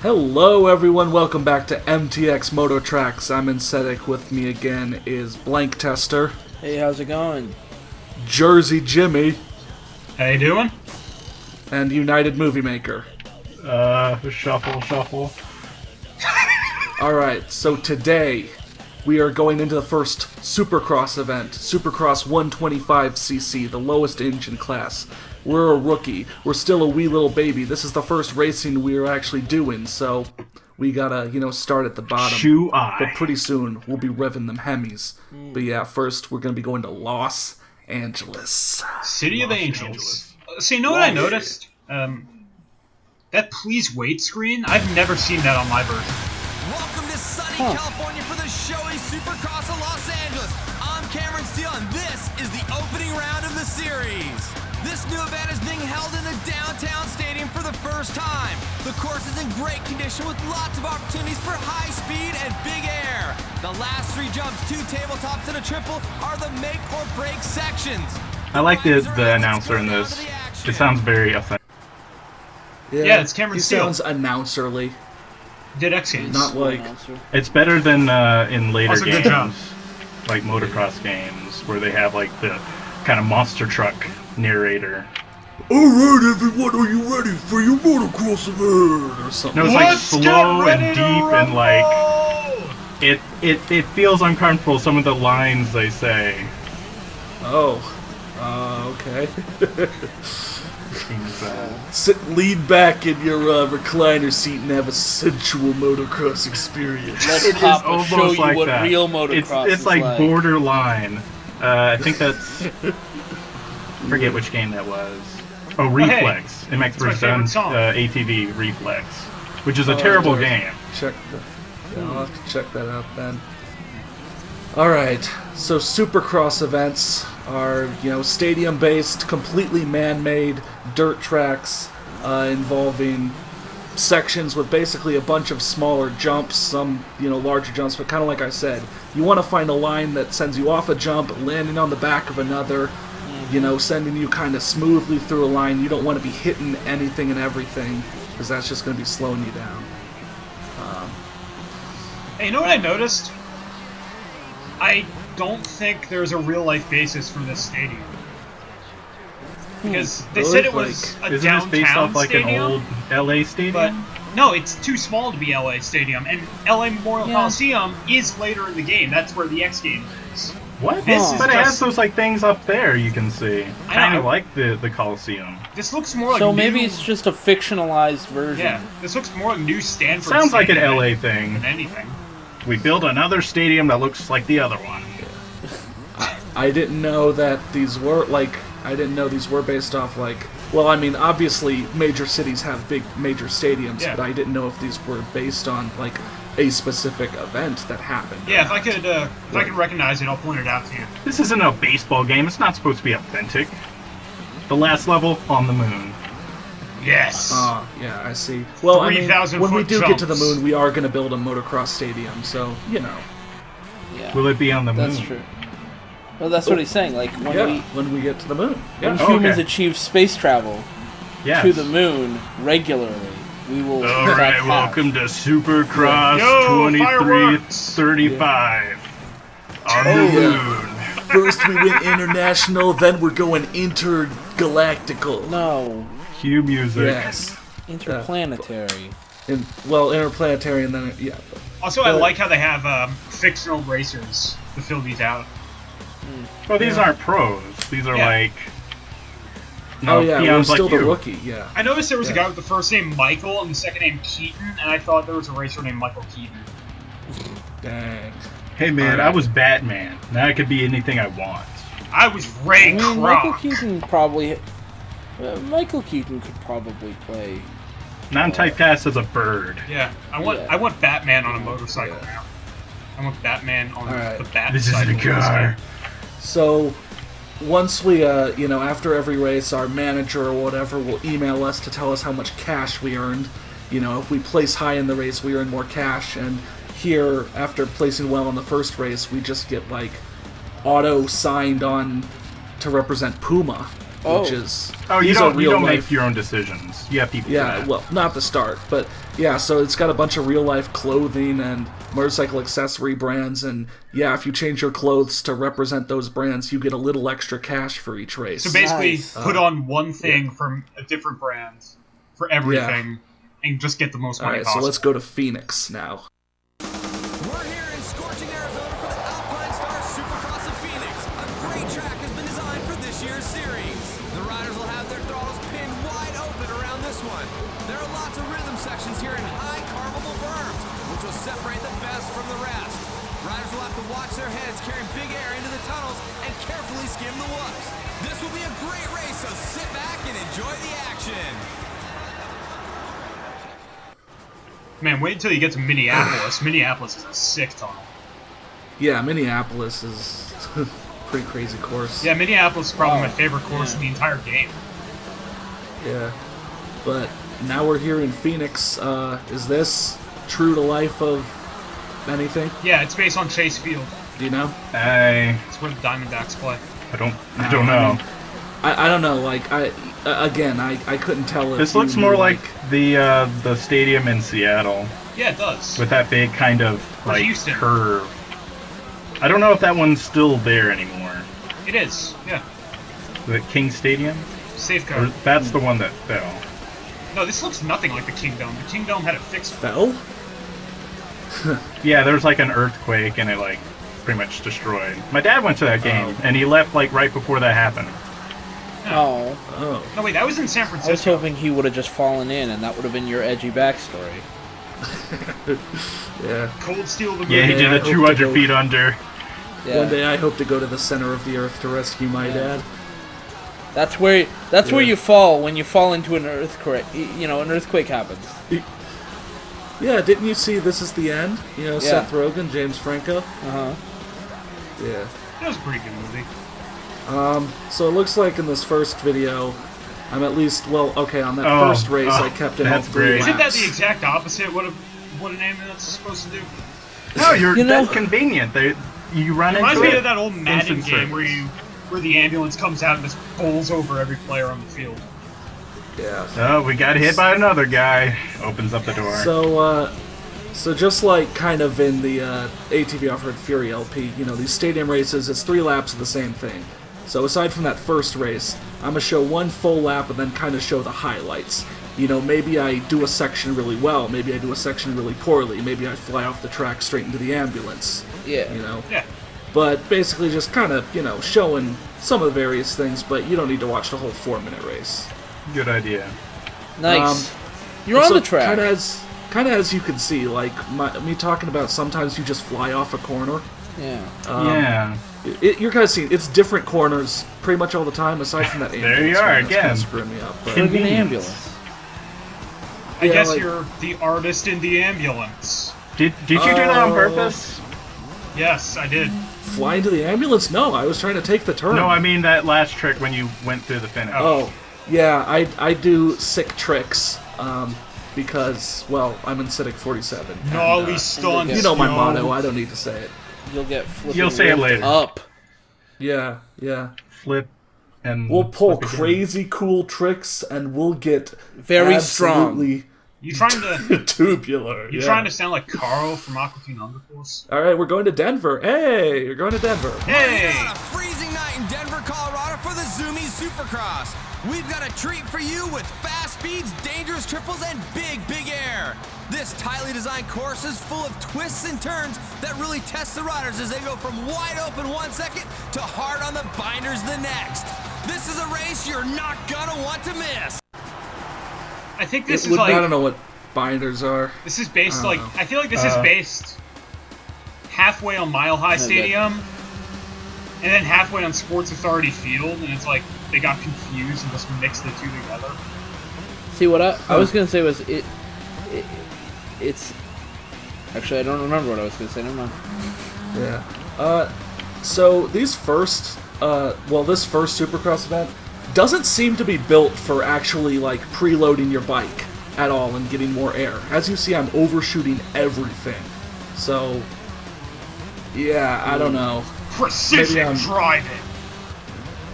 Hello everyone, welcome back to MTX Mototrax. I'm Insetic. With me again is blanktester, Hey, how's it going? Jersey Jimmy, How you doing? and UnitedMovieMaker. Shuffle. Alright, so today we are going into the first Supercross event, Supercross 125cc, the lowest engine class. We're a rookie. We're still a wee little baby. This is the first racing we're actually doing, so we gotta, start at the bottom. But pretty soon, we'll be revving them Hemis. But yeah, first we're gonna be going to Los Angeles. City of Angels. So you know what I noticed? That please wait screen, I've never seen that on my version. Welcome to sunny California for the showy Supercross of Los Angeles. I'm Cameron Steele, and this is the opening round of the series. This new event is being held in the downtown stadium for the first time. The course is in great condition with lots of opportunities for high speed and big air. The last three jumps, 2 tabletops, and a triple are the make or break sections. I like the announcer in this. It sounds very authentic. Yeah, it's Cameron Steele. He sounds announcerly. Did X Games. Not like... It's better than in later Also, good job. games, like motocross games, where they have like the kind of monster truck narrator. Alright everyone, are you ready for your motocross event? Or something. No, it's like slow and deep and like it feels uncomfortable. Some of the lines they say. Okay. Lean back in your recliner seat and have a sensual motocross experience. Let's Papa show you what that. real motocross It's is like borderline. I think that's... forget which game that was. Oh, Reflex. MX vs. ATV Reflex. Which is a terrible game. I'll have to check that out then. Alright, so Supercross events are, stadium-based, completely man-made dirt tracks involving sections with basically a bunch of smaller jumps, some, larger jumps, but kind of like I said, you want to find a line that sends you off a jump, landing on the back of another, sending you kind of smoothly through a line. You don't want to be hitting anything and everything, because that's just going to be slowing you down. Hey, you know what I noticed? I don't think there's a real-life basis for this stadium. Because they said it was a Isn't downtown this based off like stadium, an old LA stadium? but no, it's too small to be LA Stadium, and LA Memorial Coliseum is later in the game. That's where the X Games is. What? This is but it just- has those like things up there you can see. I Kind know. of like the Coliseum. This looks more like So new, maybe it's just a fictionalized version. Yeah, this looks more like New Stanford. Sounds like an Stadium LA than thing. anything. We build another stadium that looks like the other one. I didn't know that these were, based off, well, I mean, obviously, major cities have big, major stadiums, Yeah. but I didn't know if these were based on, a specific event that happened. Yeah, if I could recognize it, I'll point it out to you. This isn't a baseball game. It's not supposed to be authentic. The last level, on the moon. Yes. Yeah, I see. Well, I mean, 3,000 when we foot do get to the jumps. moon, we are going to build a motocross stadium, so, Yeah, Will it be on the moon? that's true. Well, that's what he's saying. Like when we get to the moon. when Yeah. humans achieve space travel Yes. to the moon regularly, we will. All right, welcome to Supercross Yo, 2335 on the moon. First we went international, then we're going intergalactical. No, Cue music. Yes. interplanetary. Interplanetary, and then, yeah. Also, I like how they have fictional racers to fill these out. Well, these aren't pros. These are Yeah. We're peons still like the you. rookie, yeah. I noticed there was a guy with the first name Michael and the second name Keaton, and I thought there was a racer named Michael Keaton. Dang. Hey man, Alright. I was Batman. Now I could be anything I want. I was Ray I mean, Michael Kroc. Keaton probably. Michael Keaton could probably play. Now I'm typecast as a bird. Yeah, I want Batman on a motorcycle Yeah. now. I want Batman on Alright. the bat This is side the of the car. So, once we, after every race, our manager or whatever will email us to tell us how much cash we earned. If we place high in the race, we earn more cash, and here, after placing well in the first race, we just get, auto-signed on to represent Puma. which is you these are don't real life. make your own decisions. You have people. for Yeah, that. well, not the start, but yeah, so it's got a bunch of real-life clothing and motorcycle accessory brands, and yeah, if you change your clothes to represent those brands, you get a little extra cash for each race. So basically, Nice. put on one thing from a different brand for everything, and just get the most money Alright, so possible. let's go to Phoenix now. We're here in scorching Arizona for the Alpine Star Supercross of Phoenix. A great track has been designed for this year's series. The riders will have their throttles pinned wide open around this one. There are lots of rhythm sections here in high carvable berms, which will separate the best from the rest. Riders will have to watch their heads carrying big air into the tunnels and carefully skim the whoops. This will be a great race, so sit back and enjoy the action. Man, wait until you get to Minneapolis. Minneapolis is a sick tunnel. Yeah, Minneapolis is a pretty crazy course. Yeah, Minneapolis is probably my favorite course in the entire game. Yeah. But now we're here in Phoenix. Is this true to life of anything? Yeah, it's based on Chase Field. Do you know? It's where the Diamondbacks play. I don't know. I don't know. Like I couldn't tell if This you looks knew, more like the stadium in Seattle Yeah, it does. with that big kind of Or like Houston. curve. I don't know if that one's still there anymore. It is, yeah. The King Stadium? Or Safeguard. that's the one that fell. No, this looks nothing like the Kingdome. The Kingdome had it fixed. fell. Yeah, there was like an earthquake and it like pretty much destroyed. My dad went to that game and he left like right before that happened. Oh, Oh. No, wait, that was in San I was Francisco. hoping he would have just fallen in, and that would have been your edgy backstory. Yeah. Cold Steel the movie. Yeah, he Yeah, did I a hope to 200 go- feet under. Yeah. One day I hope to go to the center of the earth to rescue my dad. That's where you fall when you fall into an earthquake. You know, an earthquake happens. Yeah, didn't you see This Is the End? You know, Yeah. Seth Rogen, James Franco. Uh huh. Yeah. That was a pretty good movie. So it looks like in this first video, I'm at least, well, okay, on that Oh, first race, oh, I kept in all that's 3 great. laps. Isn't that the exact opposite what an ambulance is supposed to do? No, You know- that's convenient. You run Reminds into me it. of that old Madden instant game service. where the ambulance comes out and just bowls over every player on the field. Yeah. Oh, we got hit by another guy. Opens up the door. So just like kind of in the ATV Off-Road Fury LP, you know, these stadium races, it's 3 laps of the same thing. So aside from that first race, I'm gonna show one full lap and then kind of show the highlights. You know, maybe I do a section really well, maybe I do a section really poorly, maybe I fly off the track straight into the ambulance. Yeah. You know. Yeah. But basically just kind of, you know, showing some of the various things, but you don't need to watch the whole 4-minute race. Good idea. Nice. You're on the track. Kind of as you can see, like me talking about sometimes you just fly off a corner. Yeah. Yeah. You're kind of seeing it's different corners pretty much all the time, aside from that ambulance. There you are one that's kinda again. screwing me up. But, Friggin' Convenience. ambulance. I Yeah, guess like- you're the artist in the ambulance. Did you do that on purpose? Yes, I did. fly into the ambulance? No, I was trying to take the turn. No, I mean that last trick when you went through the finish. Oh, yeah, I do sick tricks, because, well, I'm in Citic 47. and, Gnarly stunts. you know my yo. motto, I don't need to say it. You'll get flipping You'll say it whipped later. up. Yeah, yeah. Flip and We'll pull flip again. crazy cool tricks, and we'll get Very strong. absolutely You trying to tubular. you yeah. trying to sound like Carl from Aquatine Undercourse? All right, we're going to Denver. Hey, you're going to Denver. Hey! On a freezing night in Denver, Colorado for the Zoomy Supercross. We've got a treat for you with fast speeds, dangerous triples, and big air. This tightly designed course is full of twists and turns that really test the riders as they go from wide open 1 second to hard on the binders the next. This is a race you're not gonna want to miss. I think this is I like don't know what binders are. this is based I don't like know. I feel like this is based halfway on Mile High Stadium and then halfway on Sports Authority Field, and it's like they got confused and just mixed the two together. See what I was gonna say was it's actually I don't remember what I was gonna say. Never mind. Yeah. So these first, this first Supercross event doesn't seem to be built for actually like preloading your bike at all and getting more air. As you see, I'm overshooting everything. So, yeah, I don't know. Precision Maybe I'm- driving.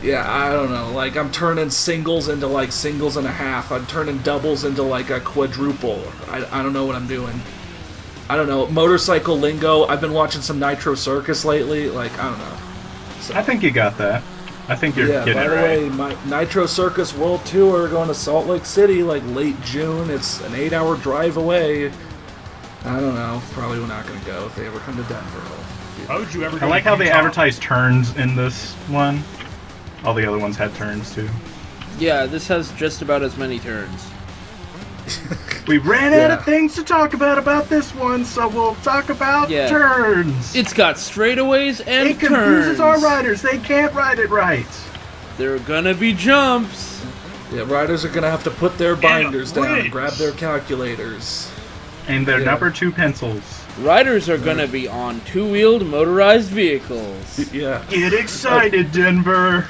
Yeah, I don't know. Like, I'm turning singles into, like, singles and a half. I'm turning doubles into, like, a quadruple. I don't know what I'm doing. I don't know. Motorcycle lingo. I've been watching some Nitro Circus lately. Like, I don't know. So, I think you got that. I think you're yeah, getting by it the right. way, my Nitro Circus World Tour going to Salt Lake City, like, late June. It's an 8-hour drive away. I don't know. Probably we're not going to go if they ever come to Denver. Why would you ever I go like to how they Utah? advertise turns in this one. All the other ones had turns too. Yeah, this has just about as many turns. We ran out Yeah. of things to talk about this one, so we'll talk about Yeah. turns. It's got straightaways and It confuses turns. our riders. They can't ride it right. There are gonna be jumps. Yeah, riders are going to have to put their binders down and bridge. grab their calculators. And their Yeah. number 2 pencils. Riders are gonna be on two-wheeled motorized vehicles. Yeah. Get excited, Denver.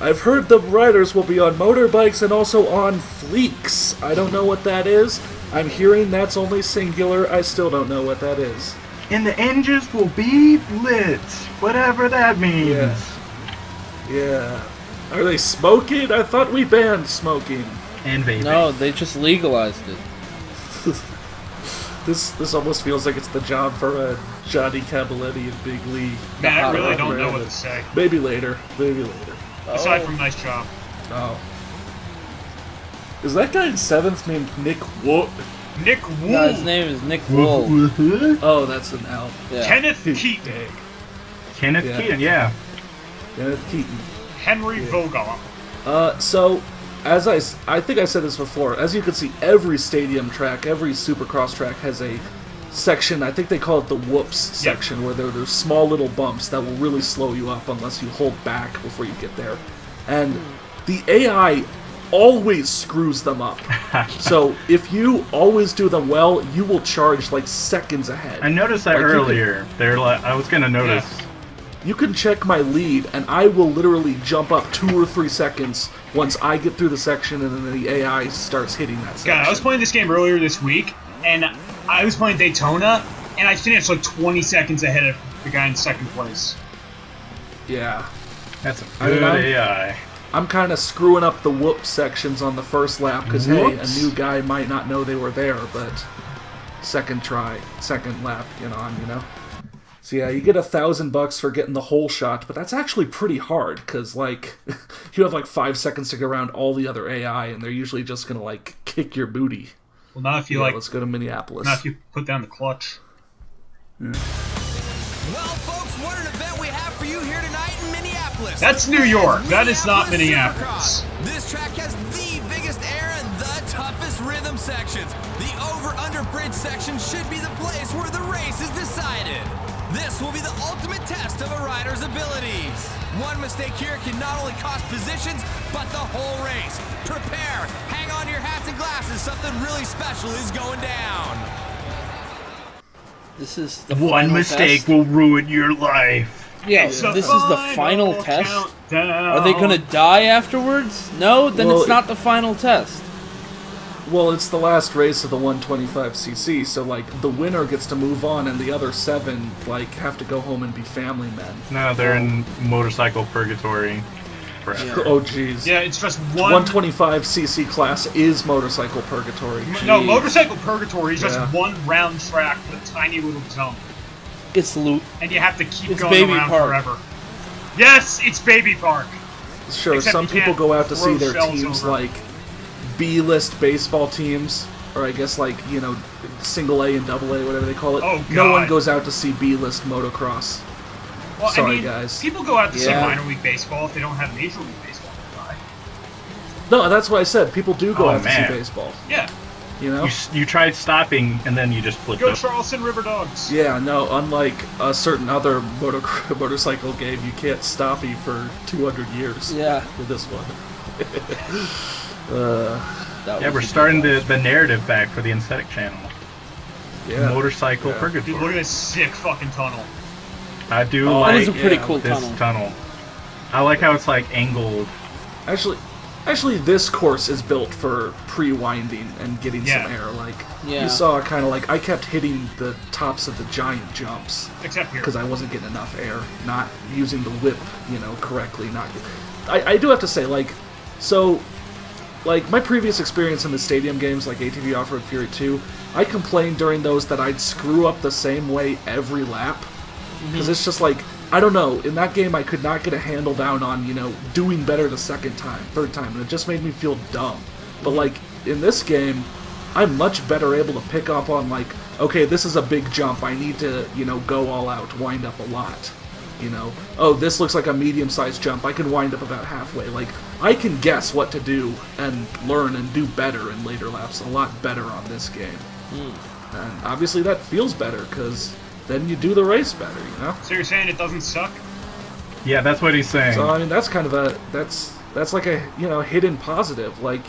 I've heard the riders will be on motorbikes and also on fleeks. I don't know what that is. I'm hearing that's only singular. I still don't know what that is. And the engines will be lit. Whatever that means. Yeah. Yeah. Are they smoking? I thought we banned smoking. And vaping. No, they just legalized it. This almost feels like it's the job for Johnny Cavaletti in Big League. Man, I really Nah, don't know man. what to say. Maybe later. Maybe later. Aside from nice job. Oh. Is that guy in 7th named Nick Wood? Nick Wu. No, his name is Nick Wool. Oh, that's an L. Yeah. Kenneth Keaton. Kenneth Yeah. Keaton, yeah. Kenneth Keaton. Henry Vogel. So, as I think I said this before, as you can see, every stadium track, every Supercross track has a section, I think they call it the whoops section, where there's small little bumps that will really slow you up unless you hold back before you get there. And the AI always screws them up. So, if you always do them well, you will charge like seconds ahead. I noticed that Like, you could- earlier. They're like, I was gonna notice. You can check my lead, and I will literally jump up 2 or 3 seconds once I get through the section, and then the AI starts hitting that section. God, I was playing this game earlier this week, and I was playing Daytona, and I finished like 20 seconds ahead of the guy in second place. Yeah. That's a I mean, good I'm- AI. I'm kind of screwing up the whoop sections on the first lap, because, hey, a Whoops. new guy might not know they were there, but second try, second lap, you know. So yeah, you get $1,000 for getting the whole shot, but that's actually pretty hard, because, like, you have, like, 5 seconds to go around all the other AI, and they're usually just gonna, like, kick your booty. Well, not if you Let's go to Minneapolis. not if you put down the clutch. Well, folks, what an event we have for you here tonight in Minneapolis. That's New York. That is not Minneapolis. Supercross. This track has the biggest air and the toughest rhythm sections. The over-under bridge section should be the place where the race is decided. This will be the ultimate test of a rider's abilities. One mistake here can not only cost positions, but the whole race. Prepare, hang on to your hats and glasses, something really special is going down. This is the One final mistake test? will ruin your life. Yeah, It's the this is the final test. countdown. Are they gonna die afterwards? No, then Well, it's not the final test. Well, it's the last race of the 125cc, so, like, the winner gets to move on, and the other 7, like, have to go home and be family men. No, they're in motorcycle purgatory. Forever. Oh, jeez. Yeah, it's just one. 125cc class is motorcycle purgatory. No, Jeez. motorcycle purgatory is just Yeah. one round track with a tiny little jump, It's loot. and you have to keep It's going Baby around Park. forever. Yes, it's Baby Park. Sure, Except some you people can't go out to throw see their shells teams over. like B-list baseball teams, or I guess like, you know, single A and double A, whatever they call it. Oh, No one God. goes out to see B-list motocross. Well, Sorry, I mean, guys. people go out to see Yeah. minor league baseball if they don't have major league baseball nearby. No, that's what I said. People do go Oh, out to man. see baseball. Yeah, You know? You tried stopping and then you just flipped go up. Charleston River Dogs. Yeah, no, unlike a certain other motorcycle game, you can't stop me for 200 years Yeah. with this one. That Yeah, was we're a starting good the narrative back for the aesthetic channel. Yeah. Motorcycle Yeah. Dude, look at purgatory. this sick fucking tunnel. I do Oh, one. That like was a pretty yeah, cool this tunnel. tunnel. I like how it's like angled. Actually, this course is built for pre-winding and getting Yeah. some air. Like, Yeah. you saw kind of like, I kept hitting the tops of the giant jumps Except here. because I wasn't getting enough air, not using the whip, you know, correctly. I do have to say, like, so, like, my previous experience in the stadium games, like ATV Off-Road Fury 2, I complained during those that I'd screw up the same way every lap. Because it's just like, I don't know, in that game I could not get a handle down on, you know, doing better the second time, third time, and it just made me feel dumb. But, like, in this game, I'm much better able to pick up on, like, okay, this is a big jump, I need to, you know, go all out, wind up a lot. You know, oh, this looks like a medium-sized jump, I can wind up about halfway. Like, I can guess what to do and learn and do better in later laps, a lot better on this game. And obviously that feels better, because then you do the race better, you know? So you're saying it doesn't suck? Yeah, that's what he's saying. So, I mean, that's kind of a, that's like a, you know, hidden positive. Like,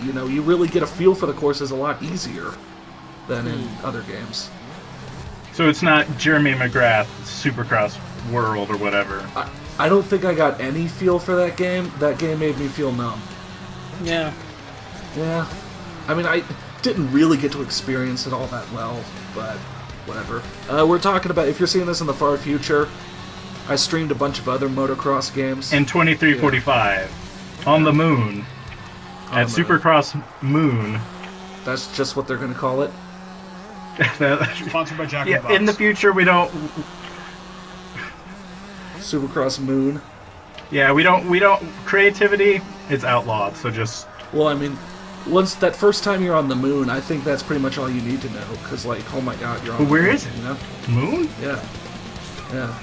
you know, you really get a feel for the courses a lot easier than in other games. So it's not Jeremy McGrath Supercross World or whatever. I don't think I got any feel for that game. That game made me feel numb. Yeah. Yeah. I mean, I didn't really get to experience it all that well, but whatever. We're talking about, if you're seeing this in the far future, I streamed a bunch of other motocross games. In 2345, on the moon, at Supercross Moon. That's just what they're going to call it? Sponsored by Jack in the Box. In the future, we don't... Supercross Moon. Yeah, we don't... Creativity, it's outlawed, so just... Well, I mean, once that first time you're on the moon, I think that's pretty much all you need to know. Because, like, oh my god, you're on the moon. Where is it? You know? Moon? Yeah. Yeah.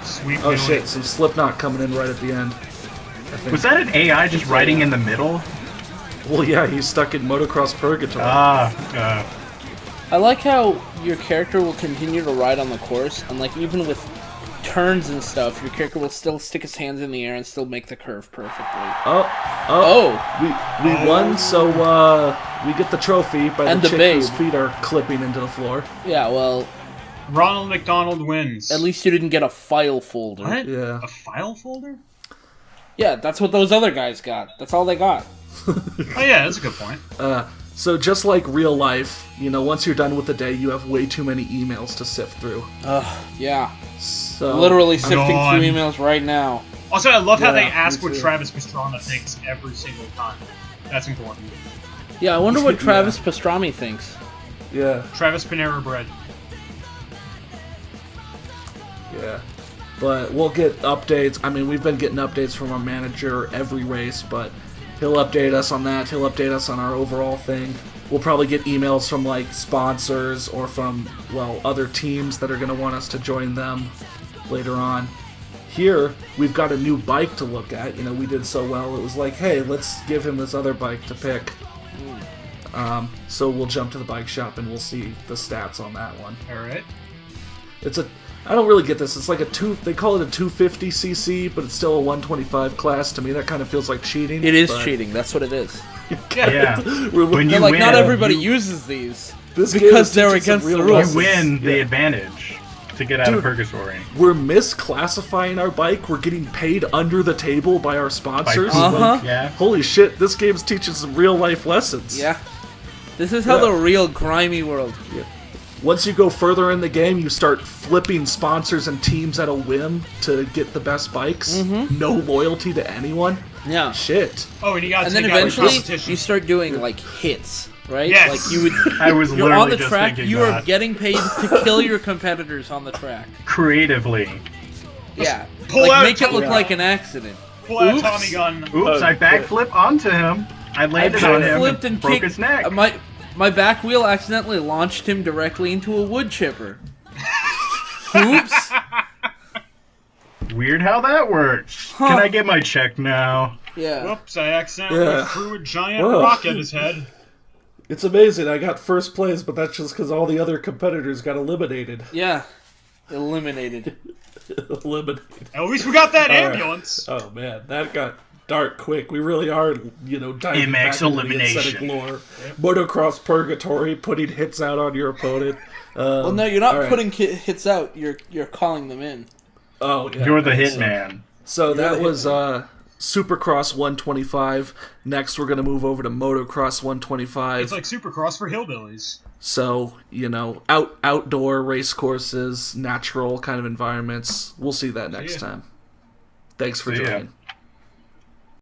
Sweet. Oh shit, some Slipknot coming in right at the end. I think. Was that an AI just riding in the middle? Well, yeah, he's stuck in motocross purgatory. I like how your character will continue to ride on the course, and like even with turns and stuff, your character will still stick his hands in the air and still make the curve perfectly. We won, so we get the trophy by And the the chick whose babe. feet are clipping into the floor. Yeah, well, Ronald McDonald wins. at least you didn't get a file folder. What? Yeah. A file folder? Yeah, that's what those other guys got. That's all they got. Oh yeah, that's a good point. So just like real life, you know, once you're done with the day, you have way too many emails to sift through. Yeah. So Literally sifting on. through emails right now. Also, I love how they Yeah, ask me what too. Travis Pastrana thinks every single time. That's important. Yeah, I wonder what Travis Pastrami thinks. Yeah, Travis Panera Bread. yeah. But we'll get updates. I mean, we've been getting updates from our manager every race, but he'll update us on that. He'll update us on our overall thing. We'll probably get emails from, like, sponsors or from, well, other teams that are going to want us to join them later on. Here, we've got a new bike to look at. You know, we did so well. It was like, hey, let's give him this other bike to pick. So we'll jump to the bike shop and we'll see the stats on that one. Alright. It's a... I don't really get this. It's like they call it a 250cc, but it's still a 125 class. To me, that kind of feels like cheating. It is but- cheating. That's what it is. Yeah. When They're you like, win, not everybody uses these This game because is they're teaching some against real the rules. you lessons. win the Yeah. advantage to get out of purgatory. We're misclassifying our bike. We're getting paid under the table by our sponsors. By people. Like, Yeah. holy shit, this game's teaching some real life lessons. Yeah. This is how Yeah. the real grimy world. Once you go further in the game, you start flipping sponsors and teams at a whim to get the best bikes. No loyalty to anyone. Yeah. Shit. Oh, and you got to And then take out the eventually competition. you start doing like hits, right? Yes. Like you would I was you're literally on the just track, thinking you are that. getting paid to kill your competitors on the track. Creatively. Yeah. pull like out make it look Tommy like gun. an accident. Pull out Oops. Tommy gun. Oops, I backflip onto him. I landed on him Flipped and and broke kicked his neck. my back wheel accidentally launched him directly into a wood chipper. Oops. Weird how that works. Huh. Can I get my check now? Yeah. Whoops, I accidentally Yeah. threw a giant Whoa. rock at his head. It's amazing. I got first place, but that's just because all the other competitors got eliminated. Yeah. Eliminated. Eliminated. At least we got that All right. ambulance. Oh man, that got dark quick. We really are, you know, diving MX back into the elimination. aesthetic lore. Motocross purgatory, putting hits out on your opponent. Well, no, you're not all right. putting hits out. You're calling them in. Oh, yeah. You're the So- hitman. So that the was Supercross 125. Next, we're gonna move over to Motocross 125. It's like Supercross for hillbillies. So, you know, outdoor race courses, natural kind of environments. We'll see that next ya. time. Thanks for See ya. joining.